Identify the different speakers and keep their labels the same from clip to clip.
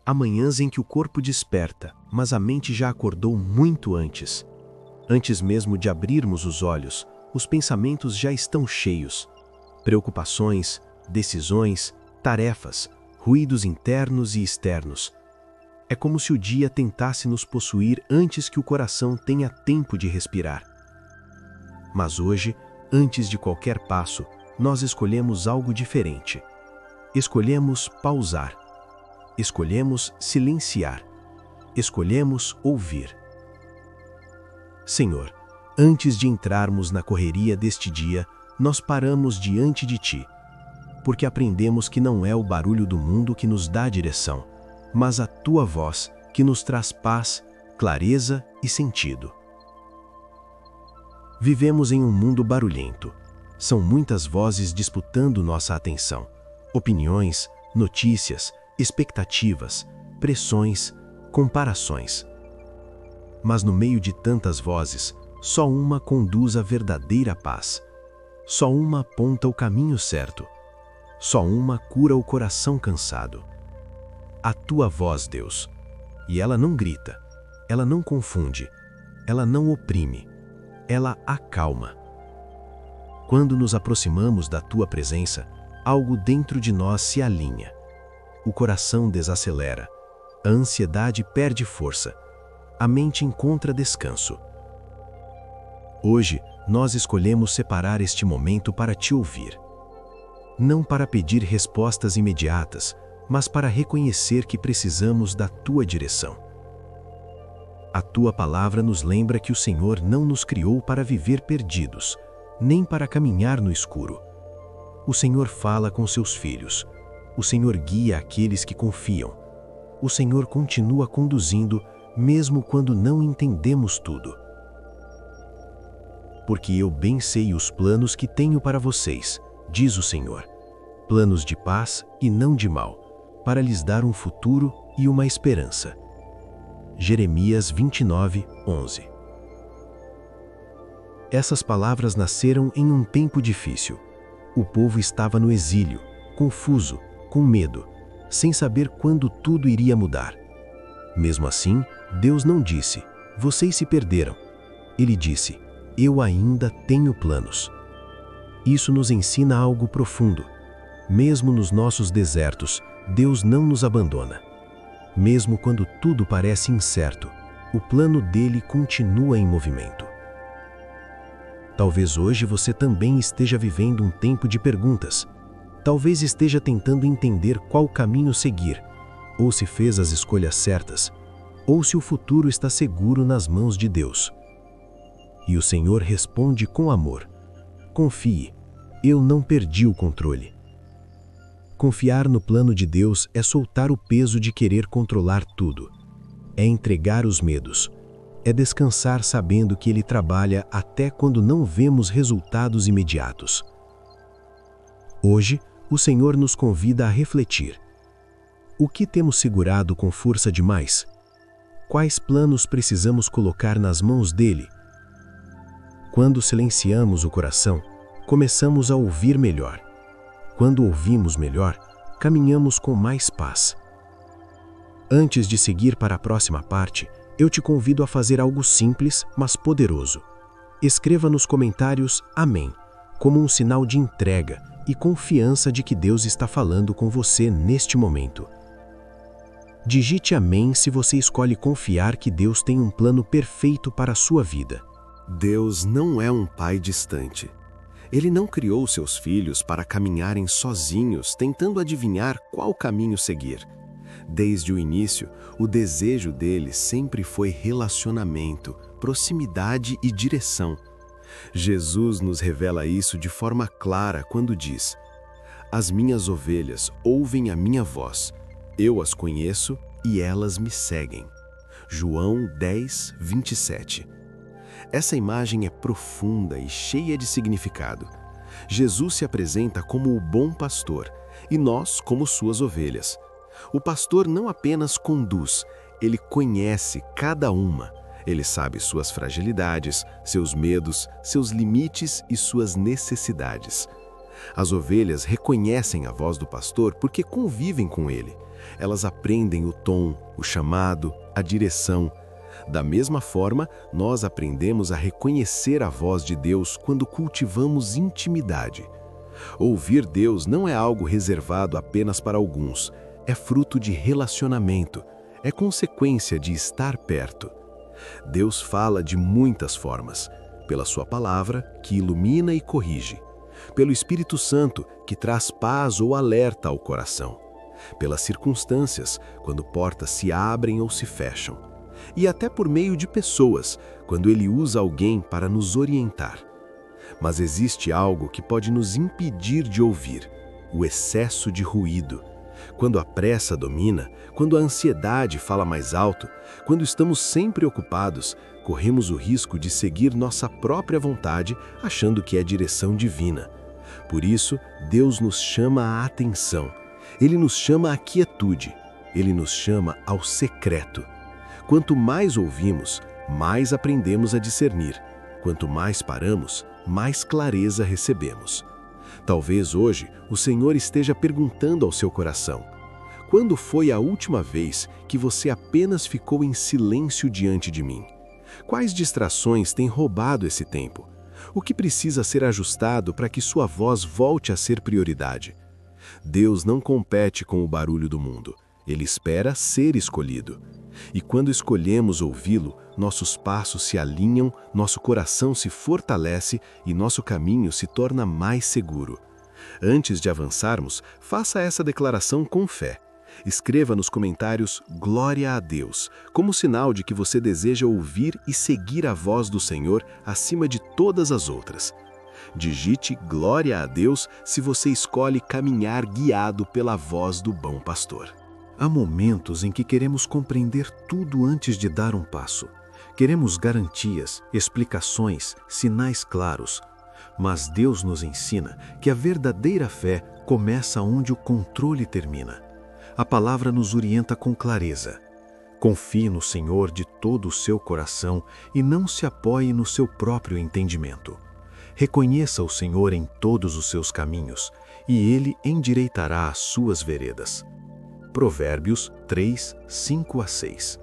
Speaker 1: Há manhãs em que o corpo desperta, mas a mente já acordou muito antes. Antes mesmo de abrirmos os olhos, os pensamentos já estão cheios. Preocupações, decisões, tarefas, ruídos internos e externos. É como se o dia tentasse nos possuir antes que o coração tenha tempo de respirar. Mas hoje, antes de qualquer passo, nós escolhemos algo diferente. Escolhemos pausar. Escolhemos silenciar. Escolhemos ouvir. Senhor, antes de entrarmos na correria deste dia, nós paramos diante de Ti, porque aprendemos que não é o barulho do mundo que nos dá direção, mas a Tua voz que nos traz paz, clareza e sentido. Vivemos em um mundo barulhento. São muitas vozes disputando nossa atenção. Opiniões, notícias, expectativas, pressões, comparações. Mas no meio de tantas vozes, só uma conduz à verdadeira paz. Só uma aponta o caminho certo. Só uma cura o coração cansado. A Tua voz, Deus. E ela não grita, ela não confunde, ela não oprime, ela acalma. Quando nos aproximamos da Tua presença, algo dentro de nós se alinha. O coração desacelera, a ansiedade perde força, a mente encontra descanso. Hoje, nós escolhemos separar este momento para Te ouvir. Não para pedir respostas imediatas, mas para reconhecer que precisamos da Tua direção. A Tua palavra nos lembra que o Senhor não nos criou para viver perdidos, nem para caminhar no escuro. O Senhor fala com seus filhos. O Senhor guia aqueles que confiam. O Senhor continua conduzindo, mesmo quando não entendemos tudo. Porque eu bem sei os planos que tenho para vocês, diz o Senhor, planos de paz e não de mal, para lhes dar um futuro e uma esperança. Jeremias 29, 11. Essas palavras nasceram em um tempo difícil. O povo estava no exílio, confuso, com medo, sem saber quando tudo iria mudar. Mesmo assim, Deus não disse, vocês se perderam. Ele disse, eu ainda tenho planos. Isso nos ensina algo profundo. Mesmo nos nossos desertos, Deus não nos abandona. Mesmo quando tudo parece incerto, o plano dele continua em movimento. Talvez hoje você também esteja vivendo um tempo de perguntas. Talvez esteja tentando entender qual caminho seguir, ou se fez as escolhas certas, ou se o futuro está seguro nas mãos de Deus. E o Senhor responde com amor: confie, eu não perdi o controle. Confiar no plano de Deus é soltar o peso de querer controlar tudo. É entregar os medos. É descansar sabendo que Ele trabalha até quando não vemos resultados imediatos. Hoje, o Senhor nos convida a refletir. O que temos segurado com força demais? Quais planos precisamos colocar nas mãos dele? Quando silenciamos o coração, começamos a ouvir melhor. Quando ouvimos melhor, caminhamos com mais paz. Antes de seguir para a próxima parte, eu te convido a fazer algo simples, mas poderoso. Escreva nos comentários Amém, como um sinal de entrega e confiança de que Deus está falando com você neste momento. Digite Amém se você escolhe confiar que Deus tem um plano perfeito para a sua vida.
Speaker 2: Deus não é um pai distante. Ele não criou seus filhos para caminharem sozinhos, tentando adivinhar qual caminho seguir. Desde o início, o desejo dele sempre foi relacionamento, proximidade e direção. Jesus nos revela isso de forma clara quando diz: as minhas ovelhas ouvem a minha voz, eu as conheço e elas me seguem. João 10, 27. Essa imagem é profunda e cheia de significado. Jesus se apresenta como o bom pastor e nós como suas ovelhas. O pastor não apenas conduz, ele conhece cada uma. Ele sabe suas fragilidades, seus medos, seus limites e suas necessidades. As ovelhas reconhecem a voz do pastor porque convivem com ele. Elas aprendem o tom, o chamado, a direção. Da mesma forma, nós aprendemos a reconhecer a voz de Deus quando cultivamos intimidade. Ouvir Deus não é algo reservado apenas para alguns, é fruto de relacionamento, é consequência de estar perto. Deus fala de muitas formas, pela sua palavra, que ilumina e corrige, pelo Espírito Santo, que traz paz ou alerta ao coração, pelas circunstâncias, quando portas se abrem ou se fecham, e até por meio de pessoas, quando Ele usa alguém para nos orientar. Mas existe algo que pode nos impedir de ouvir: o excesso de ruído. Quando a pressa domina, quando a ansiedade fala mais alto, quando estamos sempre ocupados, corremos o risco de seguir nossa própria vontade, achando que é direção divina. Por isso, Deus nos chama à atenção. Ele nos chama à quietude. Ele nos chama ao secreto. Quanto mais ouvimos, mais aprendemos a discernir. Quanto mais paramos, mais clareza recebemos. Talvez hoje o Senhor esteja perguntando ao seu coração: quando foi a última vez que você apenas ficou em silêncio diante de mim? Quais distrações têm roubado esse tempo? O que precisa ser ajustado para que sua voz volte a ser prioridade? Deus não compete com o barulho do mundo. Ele espera ser escolhido. E quando escolhemos ouvi-lo, nossos passos se alinham, nosso coração se fortalece e nosso caminho se torna mais seguro. Antes de avançarmos, faça essa declaração com fé. Escreva nos comentários "Glória a Deus", como sinal de que você deseja ouvir e seguir a voz do Senhor acima de todas as outras. Digite "Glória a Deus" se você escolhe caminhar guiado pela voz do bom pastor.
Speaker 1: Há momentos em que queremos compreender tudo antes de dar um passo. Queremos garantias, explicações, sinais claros. Mas Deus nos ensina que a verdadeira fé começa onde o controle termina. A palavra nos orienta com clareza. Confie no Senhor de todo o seu coração e não se apoie no seu próprio entendimento. Reconheça o Senhor em todos os seus caminhos e Ele endireitará as suas veredas. Provérbios 3, 5-6.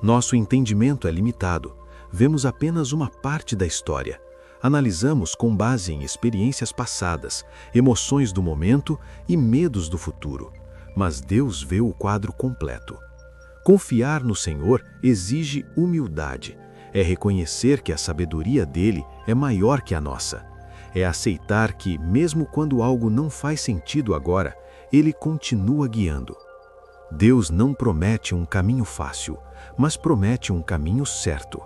Speaker 1: Nosso entendimento é limitado. Vemos apenas uma parte da história. Analisamos com base em experiências passadas, emoções do momento e medos do futuro. Mas Deus vê o quadro completo. Confiar no Senhor exige humildade. É reconhecer que a sabedoria dele é maior que a nossa. É aceitar que, mesmo quando algo não faz sentido agora, Ele continua guiando. Deus não promete um caminho fácil, mas promete um caminho certo.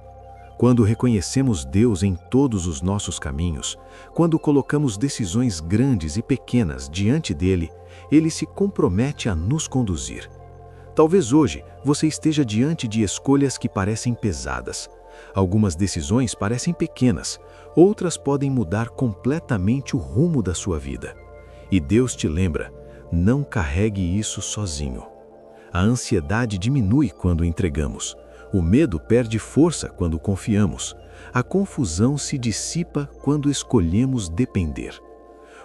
Speaker 1: Quando reconhecemos Deus em todos os nossos caminhos, quando colocamos decisões grandes e pequenas diante dele, Ele se compromete a nos conduzir. Talvez hoje você esteja diante de escolhas que parecem pesadas. Algumas decisões parecem pequenas, outras podem mudar completamente o rumo da sua vida. E Deus te lembra: não carregue isso sozinho. A ansiedade diminui quando entregamos. O medo perde força quando confiamos. A confusão se dissipa quando escolhemos depender.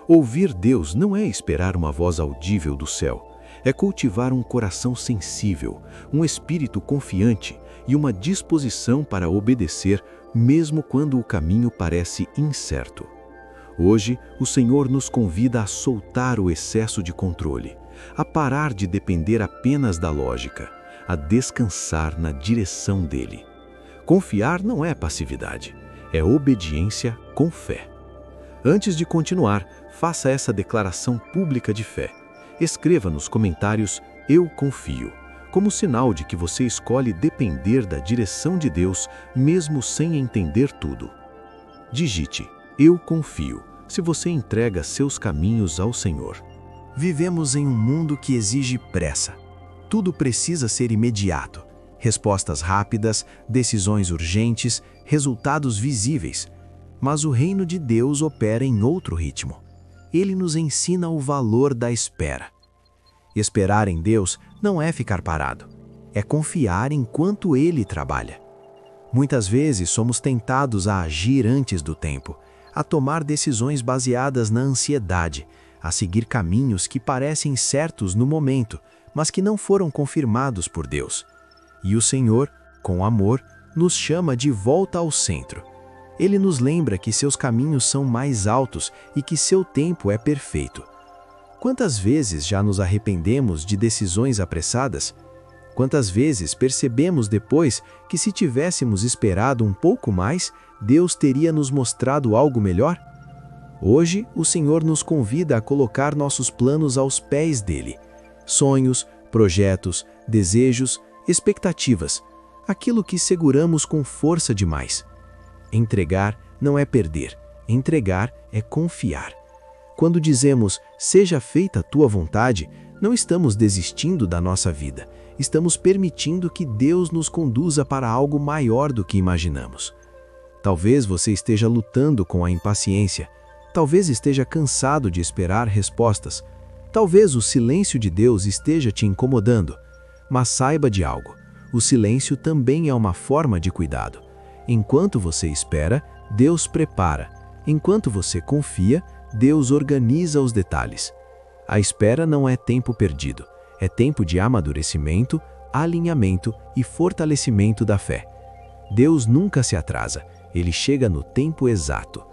Speaker 1: Ouvir Deus não é esperar uma voz audível do céu. É cultivar um coração sensível, um espírito confiante e uma disposição para obedecer, mesmo quando o caminho parece incerto. Hoje, o Senhor nos convida a soltar o excesso de controle, a parar de depender apenas da lógica, a descansar na direção dele. Confiar não é passividade, é obediência com fé. Antes de continuar, faça essa declaração pública de fé. Escreva nos comentários "Eu confio", como sinal de que você escolhe depender da direção de Deus, mesmo sem entender tudo. Digite "Eu confio" se você entrega seus caminhos ao Senhor. Vivemos em um mundo que exige pressa. Tudo precisa ser imediato. Respostas rápidas, decisões urgentes, resultados visíveis. Mas o reino de Deus opera em outro ritmo. Ele nos ensina o valor da espera. Esperar em Deus não é ficar parado. É confiar enquanto Ele trabalha. Muitas vezes somos tentados a agir antes do tempo, a tomar decisões baseadas na ansiedade, a seguir caminhos que parecem certos no momento, mas que não foram confirmados por Deus. E o Senhor, com amor, nos chama de volta ao centro. Ele nos lembra que seus caminhos são mais altos e que seu tempo é perfeito. Quantas vezes já nos arrependemos de decisões apressadas? Quantas vezes percebemos depois que, se tivéssemos esperado um pouco mais, Deus teria nos mostrado algo melhor? Hoje, o Senhor nos convida a colocar nossos planos aos pés dele. Sonhos, projetos, desejos, expectativas, aquilo que seguramos com força demais. Entregar não é perder, entregar é confiar. Quando dizemos, seja feita a tua vontade, não estamos desistindo da nossa vida, estamos permitindo que Deus nos conduza para algo maior do que imaginamos. Talvez você esteja lutando com a impaciência, talvez esteja cansado de esperar respostas, talvez o silêncio de Deus esteja te incomodando, mas saiba de algo, o silêncio também é uma forma de cuidado. Enquanto você espera, Deus prepara. Enquanto você confia, Deus organiza os detalhes. A espera não é tempo perdido, é tempo de amadurecimento, alinhamento e fortalecimento da fé. Deus nunca se atrasa, ele chega no tempo exato.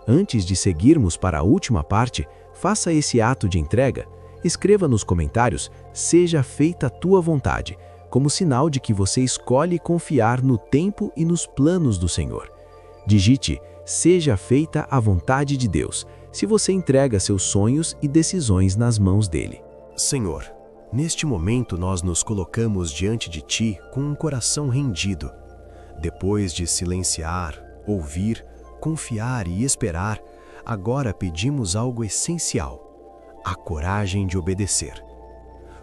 Speaker 1: Antes de seguirmos para a última parte, faça esse ato de entrega. Escreva nos comentários, seja feita a tua vontade, como sinal de que você escolhe confiar no tempo e nos planos do Senhor. Digite, seja feita a vontade de Deus, se você entrega seus sonhos e decisões nas mãos dele.
Speaker 2: Senhor, neste momento nós nos colocamos diante de Ti com um coração rendido. Depois de silenciar, ouvir, confiar e esperar, agora pedimos algo essencial: a coragem de obedecer.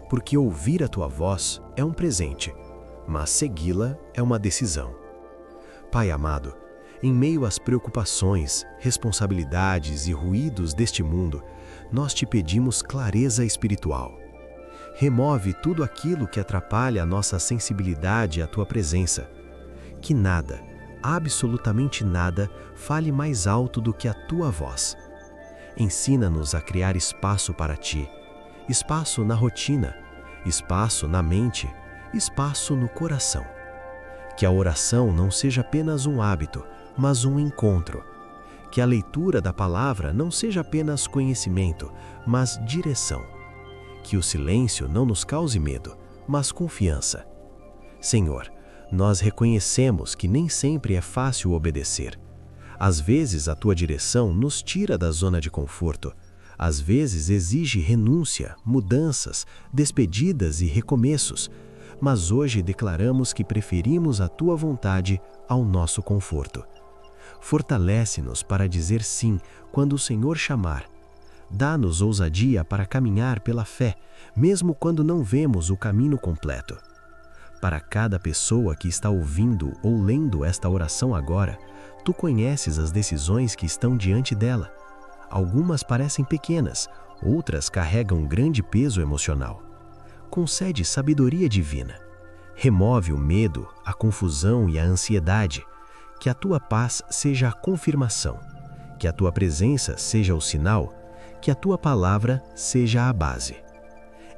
Speaker 2: Porque ouvir a Tua voz é um presente, mas segui-la é uma decisão. Pai amado, em meio às preocupações, responsabilidades e ruídos deste mundo, nós Te pedimos clareza espiritual. Remove tudo aquilo que atrapalha a nossa sensibilidade à Tua presença. Que nada, absolutamente nada, fale mais alto do que a Tua voz. Ensina-nos a criar espaço para Ti, espaço na rotina, espaço na mente, espaço no coração. Que a oração não seja apenas um hábito, mas um encontro. Que a leitura da palavra não seja apenas conhecimento, mas direção. Que o silêncio não nos cause medo, mas confiança. Senhor, nós reconhecemos que nem sempre é fácil obedecer. Às vezes a Tua direção nos tira da zona de conforto. Às vezes exige renúncia, mudanças, despedidas e recomeços. Mas hoje declaramos que preferimos a Tua vontade ao nosso conforto. Fortalece-nos para dizer sim quando o Senhor chamar. Dá-nos ousadia para caminhar pela fé, mesmo quando não vemos o caminho completo. Para cada pessoa que está ouvindo ou lendo esta oração agora, Tu conheces as decisões que estão diante dela. Algumas parecem pequenas, outras carregam grande peso emocional. Concede sabedoria divina. Remove o medo, a confusão e a ansiedade. Que a Tua paz seja a confirmação. Que a Tua presença seja o sinal. Que a Tua palavra seja a base.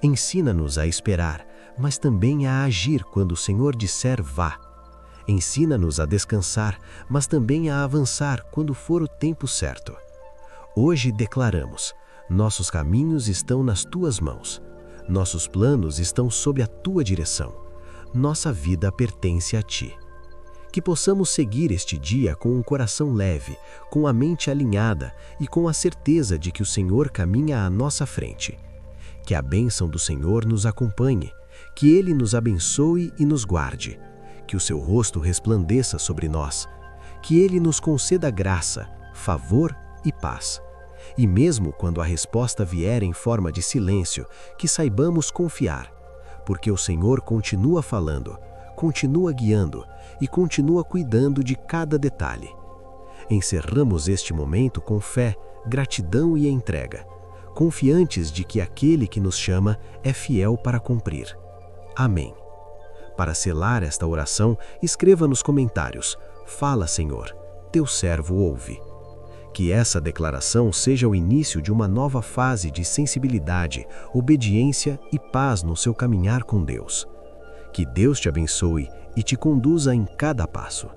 Speaker 2: Ensina-nos a esperar, mas também a agir quando o Senhor disser vá. Ensina-nos a descansar, mas também a avançar quando for o tempo certo. Hoje declaramos, nossos caminhos estão nas Tuas mãos. Nossos planos estão sob a Tua direção. Nossa vida pertence a Ti. Que possamos seguir este dia com um coração leve, com a mente alinhada e com a certeza de que o Senhor caminha à nossa frente. Que a bênção do Senhor nos acompanhe, que Ele nos abençoe e nos guarde, que o Seu rosto resplandeça sobre nós, que Ele nos conceda graça, favor e paz. E mesmo quando a resposta vier em forma de silêncio, que saibamos confiar, porque o Senhor continua falando, continua guiando e continua cuidando de cada detalhe. Encerramos este momento com fé, gratidão e entrega, confiantes de que aquele que nos chama é fiel para cumprir. Amém. Para selar esta oração, escreva nos comentários: Fala, Senhor, Teu servo ouve.
Speaker 1: Que essa declaração seja o início de uma nova fase de sensibilidade, obediência e paz no seu caminhar com Deus. Que Deus te abençoe e te conduza em cada passo.